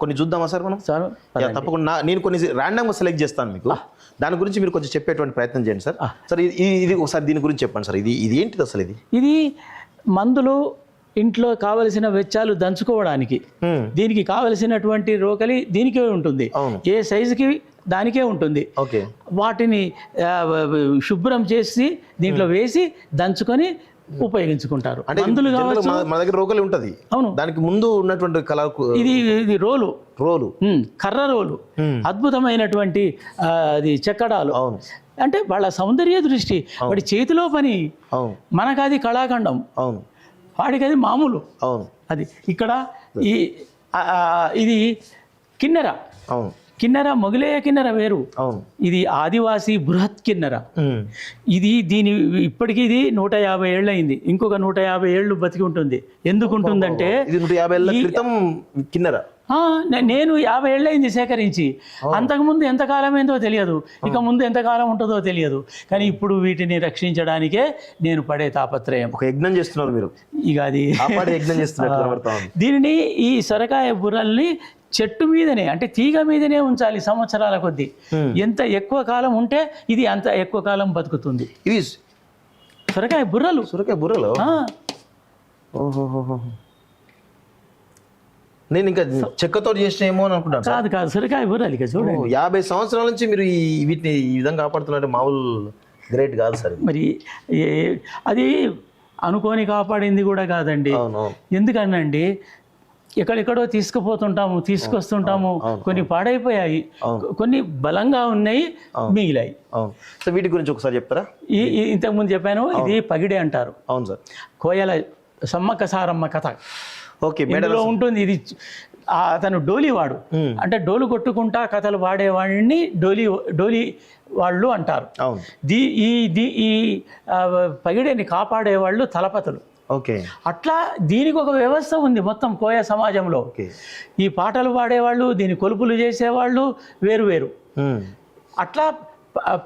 కొన్ని చూద్దామా సార్ మనం? సార్ తప్పకుండా నేను కొన్ని ర్యాండమ్గా సెలెక్ట్ చేస్తాను మీకు, దాని గురించి మీరు కొంచెం చెప్పేటువంటి ప్రయత్నం చేయండి సార్. సార్ ఇది ఒకసారి దీని గురించి చెప్పండి సార్. ఇది ఏంటిది అసలు? ఇది మందులు, ఇంట్లో కావలసిన వెచ్చాలు దంచుకోవడానికి, దీనికి కావలసినటువంటి రోకలి దీనికే ఉంటుంది, ఏ సైజుకి దానికే ఉంటుంది. వాటిని శుభ్రం చేసి దీంట్లో వేసి దంచుకొని ఉపయోగించుకుంటారు. మందులు కావచ్చు. మన దగ్గర రోకలి ఉంటుంది. అవును, దానికి ముందు ఉన్నటువంటి కలర్ ఇది రోలు కర్ర రోలు, అద్భుతమైనటువంటి అది చెక్కడాలు. అంటే వాళ్ళ సౌందర్య దృష్టి, వాడి చేతిలో పని. మనకు అది కళాఖండం, వాడికి అది మామూలు. అది ఇక్కడ ఇది కిన్నెర. కిన్నెర మొగిలేయ కిన్నెర వేరు, ఇది ఆదివాసీ బృహత్ కిన్నెర. దీని ఇప్పటికీ ఇది 150 ఏళ్ళు అయింది. ఇంకొక 150 ఏళ్ళు బతికి ఉంటుంది. ఎందుకు ఉంటుందంటే నేను 50 ఏళ్ళైంది సేకరించి. అంతకుముందు ఎంతకాలం ఏందో తెలియదు, ఇక ముందు ఎంతకాలం ఉంటుందో తెలియదు. కానీ ఇప్పుడు వీటిని రక్షించడానికే నేను పడే తాపత్రయం. ఒక యజ్ఞం చేస్తున్నారు మీరు. ఇక అది యజ్ఞం చేస్తున్నారు. దీనిని, ఈ సొరకాయ బుర్రల్ని చెట్టు మీదనే, అంటే తీగ మీదనే ఉంచాలి సంవత్సరాల కొద్దీ. ఎంత ఎక్కువ కాలం ఉంటే ఇది అంత ఎక్కువ కాలం బతుకుతుంది. ఇవి సొరకాయ బుర్రలు. నేను ఇంకా చెక్కతో చేసినేమో అని అనుకుంటాను. కాదు, సొరకాయ బుర్రలు. ఇక చూడండి, 50 సంవత్సరాల నుంచి మీరు వీటిని ఈ విధంగా కాపాడుతున్నారంటే మామూలు గ్రేట్ కాదు సార్. మరి అది అనుకోని కాపాడింది కూడా కాదండి. ఎందుకనండి, ఎక్కడెక్కడో తీసుకొస్తుంటాము. కొన్ని పాడైపోయాయి, కొన్ని బలంగా ఉన్నాయి, మిగిలాయి. సో వీటి గురించి ఒకసారి చెప్తారా? ఇంతకుముందు చెప్పాను, ఇది పగిడే అంటారు. అవును సార్. కోయల సమ్మక్క సారమ్మ కథ ఓకే ఇందులో ఉంటుంది. ఇది అతను డోలివాడు, అంటే డోలు కొట్టుకుంటా కథలు వాడేవాడిని డోలి వాళ్ళు అంటారు. ఈ పగిడేని కాపాడేవాళ్ళు తలపతులు. అట్లా దీనికి ఒక వ్యవస్థ ఉంది మొత్తం కోయ సమాజంలో. ఈ పాటలు పాడేవాళ్ళు, దీని కొలుపులు చేసేవాళ్ళు వేరు. అట్లా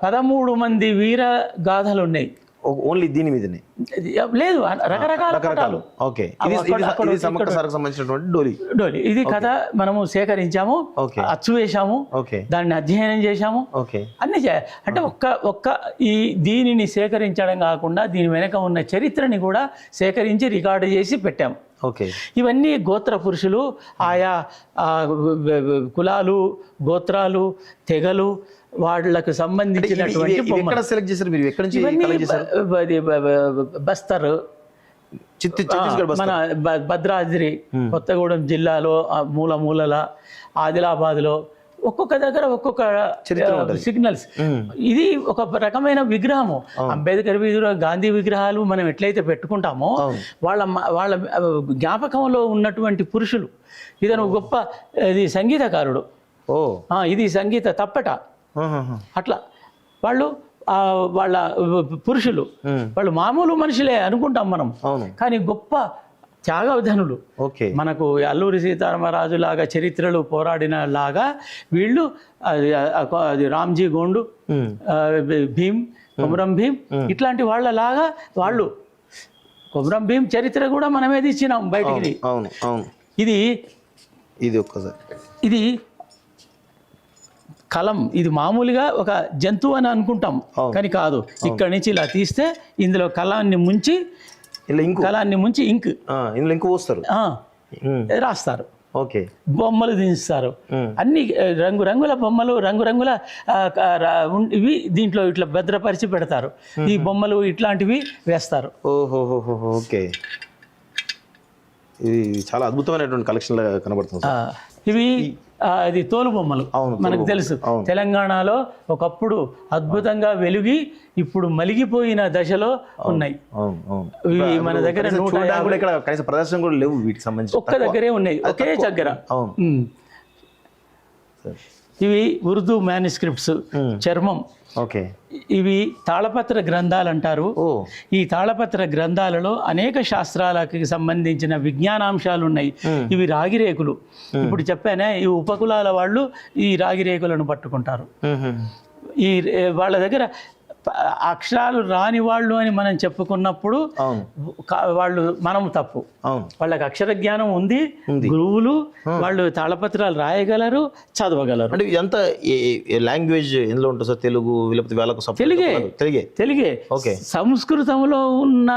13 మంది వీర గాథలు ఉన్నాయి. ఓన్లీ దీని మీదనే లేదు, రకరకాల పాటలు. డోలి ఇది కథ మనము సేకరించాము, అచ్చు వేశాము, దాన్ని అధ్యయనం చేశాము, అన్ని అంటే దీనిని సేకరించడం కాకుండా దీని వెనక ఉన్న చరిత్రని కూడా సేకరించి రికార్డు చేసి పెట్టాము. ఇవన్నీ గోత్ర పురుషులు, ఆయా కులాలు, గోత్రాలు, తెగలు, వాళ్ళకు సంబంధించినటువంటి బస్తర్, మన భద్రాద్రి కొత్తగూడెం జిల్లాలో మూలల, ఆదిలాబాద్లో ఒక్కొక్క దగ్గర ఒక్కొక్క సిగ్నల్స్. ఇది ఒక రకమైన విగ్రహము. అంబేద్కర్ వీధులు, గాంధీ విగ్రహాలు మనం ఎట్లయితే పెట్టుకుంటామో వాళ్ళ జ్ఞాపకంలో ఉన్నటువంటి పురుషులు. ఇతను గొప్ప సంగీతకారుడు, ఇది సంగీత తప్పట. అట్లా వాళ్ళ పురుషులు, వాళ్ళు మామూలు మనుషులే అనుకుంటాం మనం, కానీ గొప్ప త్యాగధనులు. మనకు అల్లూరి సీతారామరాజు లాగా చరిత్రలు పోరాడిన లాగా వీళ్ళు, రామ్జీ గోండు, భీమ్, కొమరం భీమ్, ఇట్లాంటి వాళ్ళలాగా వాళ్ళు. కొమరం భీమ్ చరిత్ర కూడా మనమేది ఇచ్చినాం బయటికి. ఇది కలం. ఇది మామూలుగా ఒక జంతువు అని అనుకుంటాం, కానీ కాదు. ఇక్కడి నుంచి ఇలా తీస్తే ఇందులో కలాన్ని ముంచి ఇంక్ పోస్తారు, రాస్తారు, బొమ్మలు దించుతారు. అన్ని రంగురంగుల బొమ్మలు, రంగురంగుల ఇవి దీంట్లో ఇట్లా భద్రపరిచి పెడతారు. ఈ బొమ్మలు ఇట్లాంటివి వేస్తారు. ఇది చాలా అద్భుతమైనటువంటి కలెక్షన్ కనబడుతుంది. ఇవి ఇది తోలు బొమ్మలు మనకు తెలుసు. తెలంగాణలో ఒకప్పుడు అద్భుతంగా వెలిగి ఇప్పుడు మలిగిపోయిన దశలో ఉన్నాయి. మన దగ్గర ప్రదర్శన కూడా లేవు వీటికి సంబంధించి, ఒక్క దగ్గరే ఉన్నాయి, ఒకే దగ్గర. ఇవి ఉర్దూ మ్యానుస్క్రిప్ట్స్, చర్మం. ఇవి తాళపత్ర గ్రంథాలు అంటారు. ఈ తాళపత్ర గ్రంథాలలో అనేక శాస్త్రాలకు సంబంధించిన విజ్ఞానాంశాలు ఉన్నాయి. ఇవి రాగిరేకులు. ఇప్పుడు చెప్పానే, ఈ ఉపకులాల వాళ్ళు ఈ రాగిరేకులను పట్టుకుంటారు. వాళ్ళ దగ్గర అక్షరాలు రాని వాళ్ళు అని మనం చెప్పుకున్నప్పుడు అవును వాళ్ళు మనం తప్పు. అవును వాళ్ళకి అక్షర జ్ఞానం ఉంది, గురువులు, వాళ్ళు తాళపత్రాలు రాయగలరు, చదవగలరు. అంటే ఇదంతా లాంగ్వేజ్ ఎందులో ఉంటుంది సార్? తెలుగు లేకపోతే వాళ్ళకు తెలుగే. ఓకే. సంస్కృతంలో ఉన్న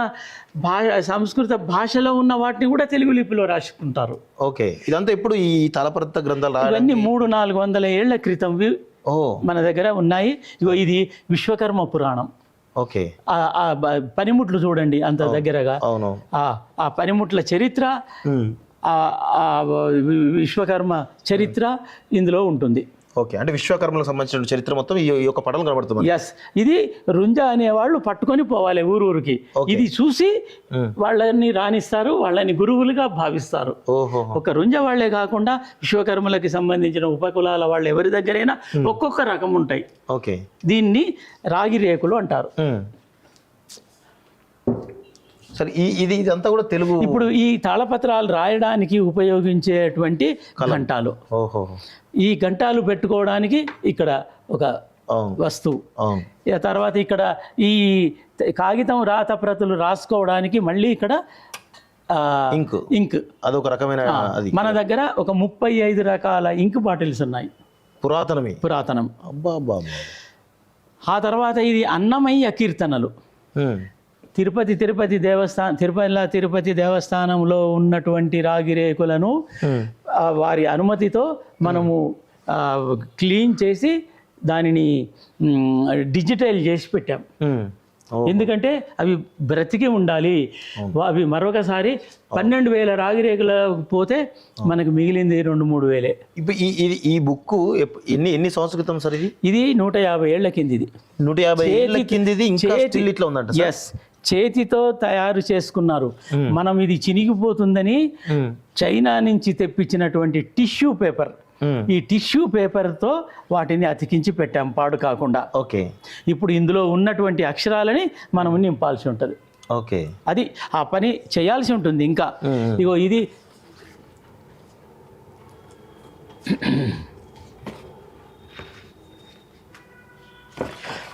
సంస్కృత భాషలో ఉన్న వాటిని కూడా తెలుగు లిపిలో రాసుకుంటారు. ఓకే. ఇదంతా ఇప్పుడు ఈ తాళపత్ర గ్రంథాలు ఇవన్నీ 300-400 ఏళ్ల క్రితం మన దగ్గర ఉన్నాయి. ఇగో ఇది విశ్వకర్మ పురాణం. ఓకే. ఆ పనిముట్లు చూడండి అంత దగ్గరగా. అవును. ఆ పనిముట్ల చరిత్ర, ఆ విశ్వకర్మ చరిత్ర ఇందులో ఉంటుంది. ఓకే. అంటే విశ్వకర్మలకు సంబంధించిన చరిత్ర మొత్తం ఈ యొక్క పటం కనబడుతుంది. ఎస్. ఇది రుంజ అనేవాళ్ళు పట్టుకొని పోవాలి ఊరూరికి. ఇది చూసి వాళ్ళని రాణిస్తారు, వాళ్ళని గురువులుగా భావిస్తారు. ఒక రుంజ వాళ్లే కాకుండా విశ్వకర్మలకి సంబంధించిన ఉపకులాల వాళ్ళు ఎవరి దగ్గరైనా ఒక్కొక్క రకం ఉంటాయి. ఓకే. దీన్ని రాగి రేకులు అంటారు. సరే, ఇదంతా కూడా తెలుగు. ఇప్పుడు ఈ తాళపత్రాలు రాయడానికి ఉపయోగించేటువంటి ఘంటాలు. ఈ ఘంటాలు పెట్టుకోవడానికి ఇక్కడ ఒక వస్తువు. తర్వాత ఇక్కడ ఈ కాగితం రాత ప్రతులు రాసుకోవడానికి మళ్ళీ ఇక్కడ ఇంక్. అదొక రకమైన. మన దగ్గర ఒక 35 రకాల ఇంక్ బాటిల్స్ ఉన్నాయి. పురాతనం. ఆ తర్వాత ఇది అన్నమయ్య కీర్తనలు. తిరుపతి దేవస్థానంలో ఉన్నటువంటి రాగిరేకులను వారి అనుమతితో మనము క్లీన్ చేసి దానిని డిజిటల్ చేసి పెట్టాం. ఎందుకంటే అవి బ్రతికి ఉండాలి. అవి మరొకసారి 12,000 రాగిరేకులు పోతే మనకు మిగిలింది 2-3 వేలే. ఇప్పుడు ఈ బుక్ ఎన్ని సంస్కృతం సార్? ఇది 150 ఏళ్ల కిందిది. 150 ఏళ్ల కిందిది ఇంకా స్టిల్ ఇట్లా ఉందంట. ఎస్, చేతితో తయారు చేసుకున్నారు. మనం ఇది చినిగిపోతుందని చైనా నుంచి తెప్పించినటువంటి టిష్యూ పేపర్, ఈ టిష్యూ పేపర్తో వాటిని అతికించి పెట్టాం పాడు కాకుండా. ఓకే. ఇప్పుడు ఇందులో ఉన్నటువంటి అక్షరాలని మనం నింపాల్సి ఉంటుంది. ఓకే. అది ఆ పని చేయాల్సి ఉంటుంది. ఇంకా ఇగో ఇది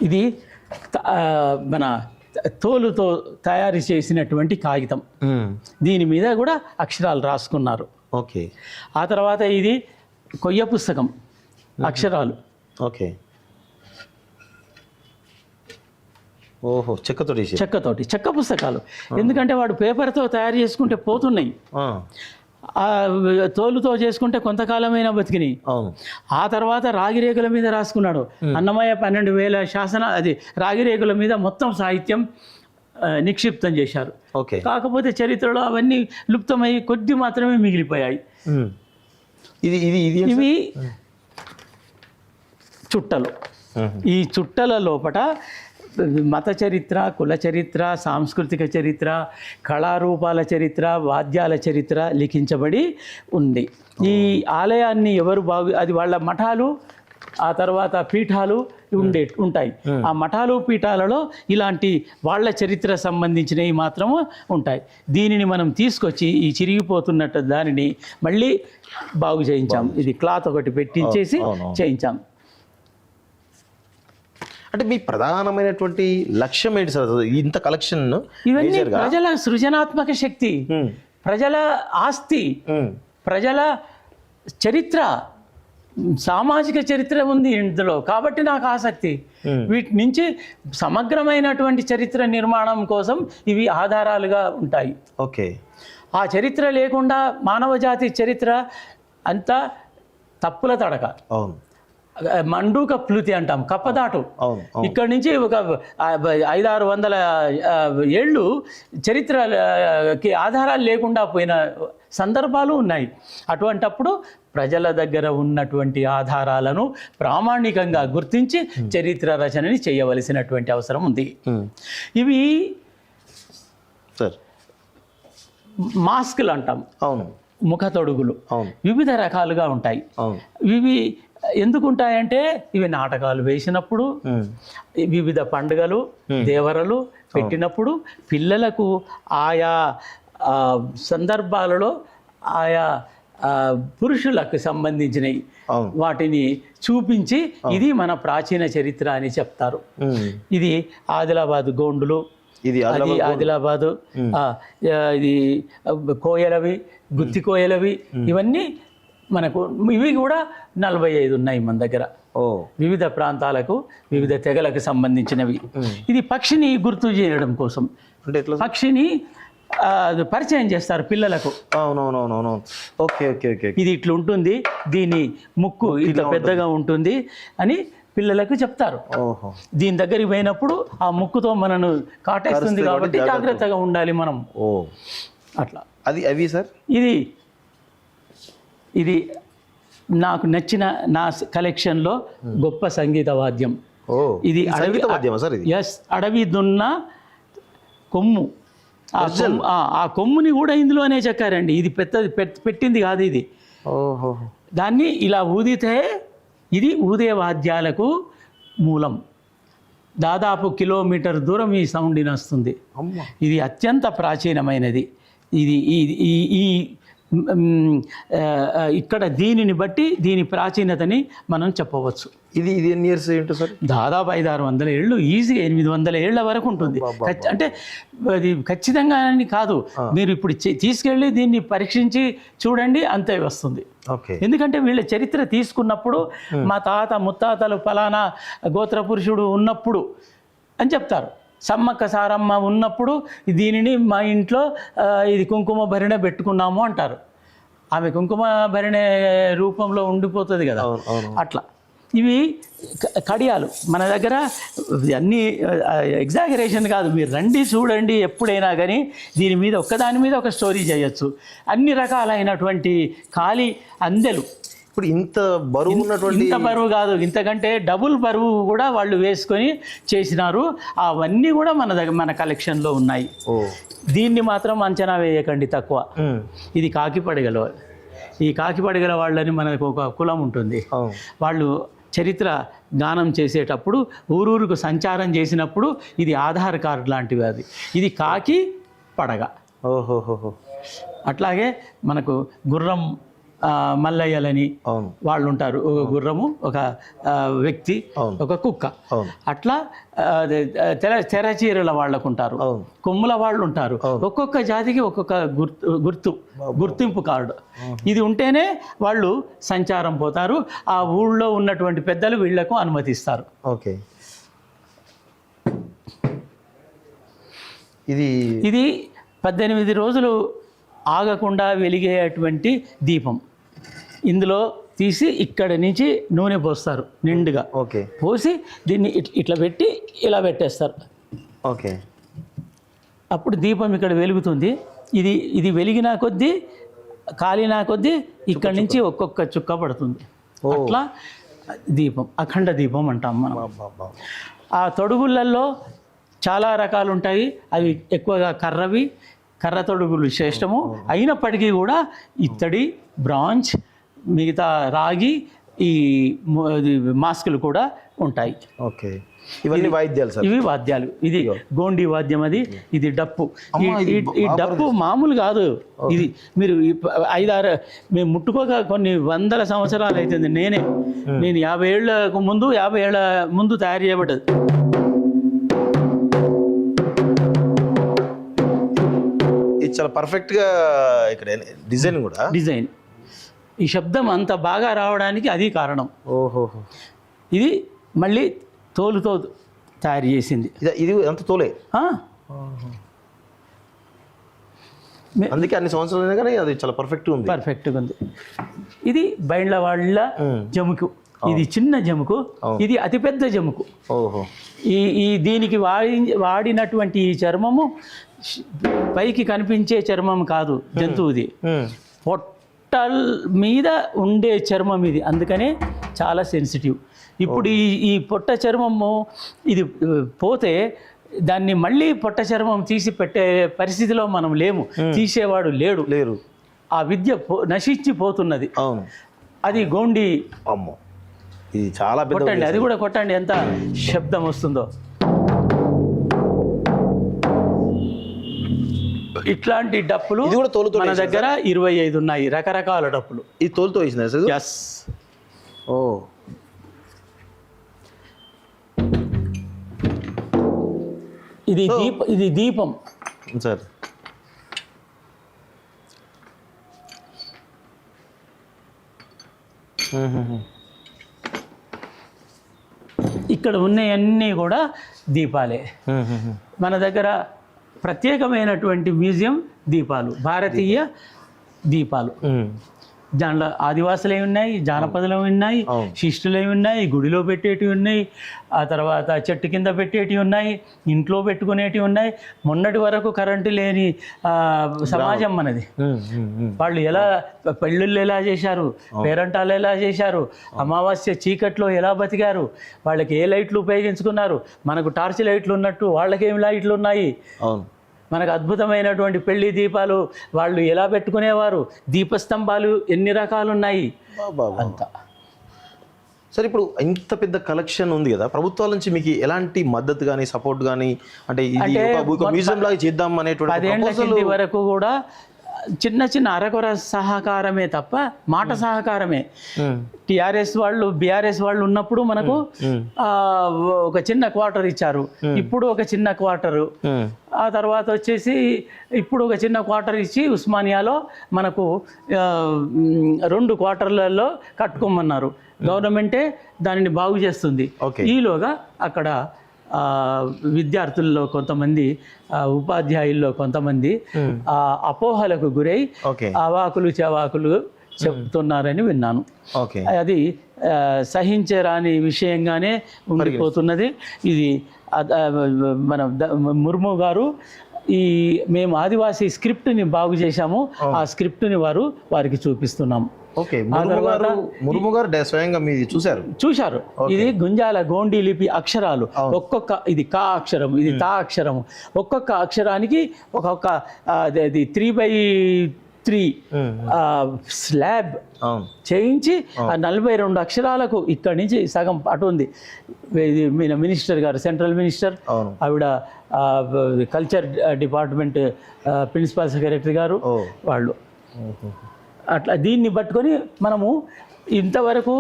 ఇది మన తోలుతో తయారు చేసినటువంటి కాగితం. దీని మీద కూడా అక్షరాలు రాసుకున్నారు. ఓకే. ఆ తర్వాత ఇది కొయ్య పుస్తకం, అక్షరాలు. ఓకే. ఓహో, చెక్కతోటి చెక్క పుస్తకాలు. ఎందుకంటే వాడు పేపర్తో తయారు చేసుకుంటే పోతున్నాయి, తోలుతో చేసుకుంటే కొంతకాలమైనా బతికినాయి. ఆ తర్వాత రాగిరేకుల మీద రాసుకున్నాడు. అన్నమయ్య 12,000 శాసన అది రాగిరేకుల మీద మొత్తం సాహిత్యం నిక్షిప్తం చేశారు. కాకపోతే చరిత్రలో అవన్నీ లుప్తమై కొద్ది మాత్రమే మిగిలిపోయాయి. ఇవి చుట్టలు. ఈ చుట్టల లోపట మత చరిత్ర, కుల చరిత్ర, సాంస్కృతిక చరిత్ర, కళారూపాల చరిత్ర, వాద్యాల చరిత్ర లిఖించబడి ఉంది. ఈ ఆలయాన్ని ఎవరు అది వాళ్ళ మఠాలు, ఆ తర్వాత పీఠాలు ఉంటాయి. ఆ మఠాలు పీఠాలలో ఇలాంటి వాళ్ళ చరిత్ర సంబంధించినవి మాత్రము ఉంటాయి. దీనిని మనం తీసుకొచ్చి ఈ చిరిగిపోతున్నట్టు దానిని మళ్ళీ బాగు చేయించాం. ఇది క్లాత్ ఒకటి పెట్టించేసి చేయించాం. అంటే మీ ప్రధానమైనటువంటి లక్ష్యం ఏంటి సార్? ఇంత కలెక్షన్ ఇవన్నీ ప్రజల సృజనాత్మక శక్తి, ప్రజల ఆస్తి, ప్రజల చరిత్ర, సామాజిక చరిత్ర ఉంది ఇందులో. కాబట్టి నాకు ఆసక్తి. వీటి నుంచి సమగ్రమైనటువంటి చరిత్ర నిర్మాణం కోసం ఇవి ఆధారాలుగా ఉంటాయి. ఓకే. ఆ చరిత్ర లేకుండా మానవ జాతి చరిత్ర అంతా తప్పుల తడక. అవును. మండూక ప్లుతి అంటాం, కప్పదాటు. ఇక్కడి నుంచి ఒక 500-600 ఏళ్ళు చరిత్రకి ఆధారాలు లేకుండా పోయిన సందర్భాలు ఉన్నాయి. అటువంటప్పుడు ప్రజల దగ్గర ఉన్నటువంటి ఆధారాలను ప్రామాణికంగా గుర్తించి చరిత్ర రచనని చేయవలసినటువంటి అవసరం ఉంది. ఇవి మాస్కులు అంటాం. అవును. ముఖ తొడుగులు వివిధ రకాలుగా ఉంటాయి. ఇవి ఎందుకుంటాయంటే ఇవి నాటకాలు వేసినప్పుడు, వివిధ పండుగలు, దేవరలు పెట్టినప్పుడు పిల్లలకు ఆయా సందర్భాలలో ఆయా పురుషులకు సంబంధించినవి వాటిని చూపించి ఇది మన ప్రాచీన చరిత్ర అని చెప్తారు. ఇది ఆదిలాబాద్ గోండులు, ఇది ఆదిలాబాదు, ఇది కోయలవి, గుత్తి కోయలవి, ఇవన్నీ మనకు ఇవి కూడా 45 ఉన్నాయి మన దగ్గర. వివిధ ప్రాంతాలకు వివిధ తెగలకు సంబంధించినవి. ఇది పక్షిని గుర్తు చేయడం కోసం పక్షిని పరిచయం చేస్తారు పిల్లలకు. ఇది ఇట్లా ఉంటుంది, దీని ముక్కు ఇట్లా పెద్దగా ఉంటుంది అని పిల్లలకు చెప్తారు. దీని దగ్గరికి పోయినప్పుడు ఆ ముక్కుతో మనను కాటేస్తుంది కాబట్టి జాగ్రత్తగా ఉండాలి మనం. అట్లా అవి సార్ ఇది నాకు నచ్చిన నా కలెక్షన్లో గొప్ప సంగీత వాద్యం. ఇది అడవి దున్న కొమ్ము. ఆ కొమ్ముని కూడా ఇందులోనే చెక్కారండి. ఇది పెట్టింది కాదు ఇది. దాన్ని ఇలా ఊదితే ఇది ఊదే వాద్యాలకు మూలం. దాదాపు కిలోమీటర్ దూరం ఈ సౌండ్ వస్తుంది. ఇది అత్యంత ప్రాచీనమైనది. ఇది ఈ ఇక్కడ దీనిని బట్టి దీని ప్రాచీనతని మనం చెప్పవచ్చు. ఇది ఎన్ని ఇయర్స్ ఏంటో సార్? దాదాపు 500-600 ఏళ్ళు, ఈజీగా 800 ఏళ్ల వరకు ఉంటుంది. అంటే అది ఖచ్చితంగా అని కాదు, మీరు ఇప్పుడు తీసుకెళ్ళి దీన్ని పరీక్షించి చూడండి, అంతే వస్తుంది. ఎందుకంటే వీళ్ళ చరిత్ర తీసుకున్నప్పుడు మా తాత ముత్తాతలు ఫలానా గోత్ర పురుషుడు ఉన్నప్పుడు అని చెప్తారు. సమ్మక్క సారమ్మ ఉన్నప్పుడు దీనిని మా ఇంట్లో ఇది కుంకుమ భరిణె పెట్టుకున్నాము అంటారు. ఆమె కుంకుమ భరిణె రూపంలో ఉండిపోతుంది కదా, అట్లా. ఇవి కడియాలు మన దగ్గర అన్నీ ఎగ్జాగరేషన్ కాదు, మీరు రండి చూడండి ఎప్పుడైనా కానీ. దీని మీద ఒక్కదాని మీద ఒక స్టోరీ చేయొచ్చు. అన్ని రకాలైనటువంటి ఖాళీ అందెలు. ఇప్పుడు ఇంత బరువు ఉన్నటువంటి, ఇంత బరువు కాదు, ఇంతకంటే డబుల్ బరువు కూడా వాళ్ళు వేసుకొని చేసినారు. అవన్నీ కూడా మన కలెక్షన్లో ఉన్నాయి. దీన్ని మాత్రం అంచనా వేయకండి తక్కువ. ఇది కాకిపడగల. ఈ కాకిపడగల వాళ్ళని మనకు ఒక కులం ఉంటుంది. వాళ్ళు చరిత్ర గానం చేసేటప్పుడు ఊరూరుకు సంచారం చేసినప్పుడు ఇది ఆధార్ కార్డు లాంటివి. అది ఇది కాకి పడగ. అట్లాగే మనకు గుర్రం మల్లయ్యలని వాళ్ళు ఉంటారు. ఒక గుర్రము, ఒక వ్యక్తి, ఒక కుక్క. అట్లా తెరచీరల వాళ్ళకు ఉంటారు, కొమ్ముల వాళ్ళు ఉంటారు. ఒక్కొక్క జాతికి ఒక్కొక్క గుర్తింపు కార్డు. ఇది ఉంటేనే వాళ్ళు సంచారం పోతారు. ఆ ఊళ్ళో ఉన్నటువంటి పెద్దలు వీళ్లకు అనుమతిస్తారు. ఇది 18 రోజులు ఆగకుండా వెలిగేటువంటి దీపం. ఇందులో తీసి ఇక్కడ నుంచి నూనె పోస్తారు నిండుగా. పోసి దీన్ని ఇట్లా పెట్టి ఇలా పెట్టేస్తారు. అప్పుడు దీపం ఇక్కడ వెలుగుతుంది. ఇది వెలిగిన కొద్దీ, కాలిన కొద్దీ ఇక్కడి నుంచి ఒక్కొక్క చుక్క పడుతుంది. అట్లా దీపం, అఖండ దీపం అంటాం మనం. ఆ తొడుగులలో చాలా రకాలు ఉంటాయి. అవి ఎక్కువగా కర్ర తొడుగులు శ్రేష్టము. అయినప్పటికీ కూడా ఇత్తడి, బ్రాంజ్, మిగతా రాగి, ఈ మాస్కులు కూడా ఉంటాయి. ఇవన్నీ వాయిద్యాలు సార్? ఇవి వాద్యాలు. ఇది గోండి వాద్యం, అది. ఇది డప్పు. ఈ డప్పు మామూలు కాదు. ఇది మీరు 5-6 మేము ముట్టుకోక కొన్ని వందల సంవత్సరాలు అవుతుంది. నేను 50 ఏళ్ళకు ముందు 50 ఏళ్ళ ముందు తయారు చేయబడ్డది. చాలా పర్ఫెక్ట్గా ఇక్కడ డిజైన్ ఈ శబ్దం అంత బాగా రావడానికి అది కారణం. ఇది మళ్ళీ తోలుతో తయారు చేసింది. ఇది అంత తోలే, అందుకే అన్ని సంవత్సరాలు కానీ అది చాలా పర్ఫెక్ట్గా ఉంది. ఇది బైండ్ల వాళ్ళ జముకు. ఇది చిన్న జముకు, ఇది అతిపెద్ద జముకు. ఈ దీనికి వాడినటువంటి ఈ చర్మము పైకి కనిపించే చర్మం కాదు జంతువుది, పొట్టల మీద ఉండే చర్మం ఇది. అందుకనే చాలా సెన్సిటివ్. ఇప్పుడు ఈ పొట్ట చర్మము ఇది పోతే దాన్ని మళ్ళీ పొట్ట చర్మం తీసి పెట్టే పరిస్థితిలో మనం లేము. తీసేవాడు లేరు. ఆ విద్య నశించిపోతున్నది. అది గోండి. ఇది చాలా కొట్టండి, అది కూడా కొట్టండి, ఎంత శబ్దం వస్తుందో. ఇట్లాంటి డప్పులు ఇది కూడా తోలుతో మన దగ్గర 25 ఉన్నాయి, రకరకాల డప్పులు. ఇది తోలుతో వేసిందా సార్? ఎస్. ఓ, ఇది దీపం సార్. ఇక్కడ ఉన్నవన్నీ కూడా దీపాలే. మన దగ్గర ప్రత్యేకమైనటువంటి మ్యూజియం దీపాలు, భారతీయ దీపాలు. దాంట్లో ఆదివాసులవి ఉన్నాయి, జానపదులవి ఉన్నాయి, శిష్టులవి ఉన్నాయి, గుడిలో పెట్టేటివి ఉన్నాయి, ఆ తర్వాత చెట్టు కింద పెట్టేటివి ఉన్నాయి, ఇంట్లో పెట్టుకునేటివి ఉన్నాయి. మొన్నటి వరకు కరెంటు లేని సమాజం మనది. వాళ్ళు ఎలా పెళ్ళిళ్ళు ఎలా చేశారు, పేరంటాలు ఎలా చేశారు, అమావాస్య చీకట్లో ఎలా బతికారు, వాళ్ళకి ఏ లైట్లు ఉపయోగించుకున్నారు, మనకు టార్చ్ లైట్లు ఉన్నట్టు వాళ్ళకేం లైట్లు ఉన్నాయి. అవును, మనకు అద్భుతమైనటువంటి పెళ్లి దీపాలు వాళ్ళు ఎలా పెట్టుకునేవారు, దీపస్తంభాలు ఎన్ని రకాలు ఉన్నాయి అంతా. సరే, ఇప్పుడు ఇంత పెద్ద కలెక్షన్ ఉంది కదా, ప్రభుత్వాల నుంచి మీకు ఎలాంటి మద్దతు కానీ సపోర్ట్ కానీ, అంటే ఇది ఒక మ్యూజియం లాగా చేద్దాం అనేటువంటి 10 ఏళ్ల కింది వరకు కూడా చిన్న చిన్న అరకొర సహకారమే తప్ప మాట సహకారమే. టిఆర్ఎస్ వాళ్ళు, బిఆర్ఎస్ వాళ్ళు ఉన్నప్పుడు మనకు ఒక చిన్న క్వార్టర్ ఇచ్చారు, ఇప్పుడు ఒక చిన్న క్వార్టరు, ఆ తర్వాత వచ్చేసి ఇప్పుడు ఒక చిన్న క్వార్టర్ ఇచ్చి ఉస్మానియాలో మనకు 2 క్వార్టర్లలో కట్టుకోమన్నారు. గవర్నమెంటే దానిని బాగు చేస్తుంది. ఈలోగా అక్కడ విద్యార్థుల్లో కొంతమంది, ఉపాధ్యాయుల్లో కొంతమంది అపోహలకు గురై అవాకులు చవాకులు చెప్తున్నారని విన్నాను. అది సహించరాని విషయంగానే ఉండిపోతున్నది. ఇది మన ముర్ము గారు మేము ఆదివాసీ స్క్రిప్ట్ని బాగు చేశాము, ఆ స్క్రిప్ట్ని వారికి చూపిస్తున్నాం. ముర్ము గారు స్వయంగా మీరు చూశారు. ఇది గుంజాల గోండి లిపి అక్షరాలు. ఒక్కొక్క, ఇది కా అక్షరం, ఇది తా అక్షరము, ఒక్కొక్క అక్షరానికి ఒక్కొక్క 3x3 స్లాబ్ చేయించి ఆ 42 అక్షరాలకు ఇక్కడి నుంచి సగం అటు ఉంది. మినిస్టర్ గారు, సెంట్రల్ మినిస్టర్, ఆవిడ కల్చర్ డిపార్ట్మెంట్ ప్రిన్సిపల్ సెక్రటరీ గారు, వాళ్ళు అట్లా దీన్ని పట్టుకొని మనము ఇంతవరకు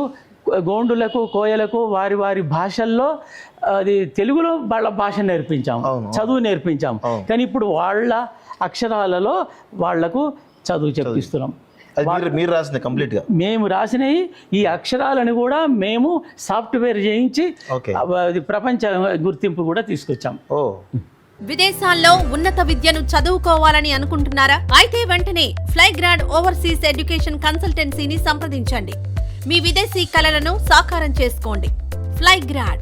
గోండులకు, కోయలకు వారి వారి భాషల్లో అది తెలుగులో వాళ్ళ భాష నేర్పించాం, చదువు నేర్పించాం. కానీ ఇప్పుడు వాళ్ళ అక్షరాలలో వాళ్లకు చదువు చెప్పిస్తున్నాం. మీరు రాసింది కంప్లీట్గా మేము రాసినవి. ఈ అక్షరాలను కూడా మేము సాఫ్ట్వేర్ చేయించి ప్రపంచ గుర్తింపు కూడా తీసుకొచ్చాం. విదేశాల్లో ఉన్నత విద్యను చదువుకోవాలని అనుకుంటున్నారా? అయితే వెంటనే ఫ్లైగ్రాడ్ ఓవర్సీస్ ఎడ్యుకేషన్ కన్సల్టెన్సీని సంప్రదించండి. మీ విదేశీ కలలను సాకారం చేసుకోండి. ఫ్లైగ్రాడ్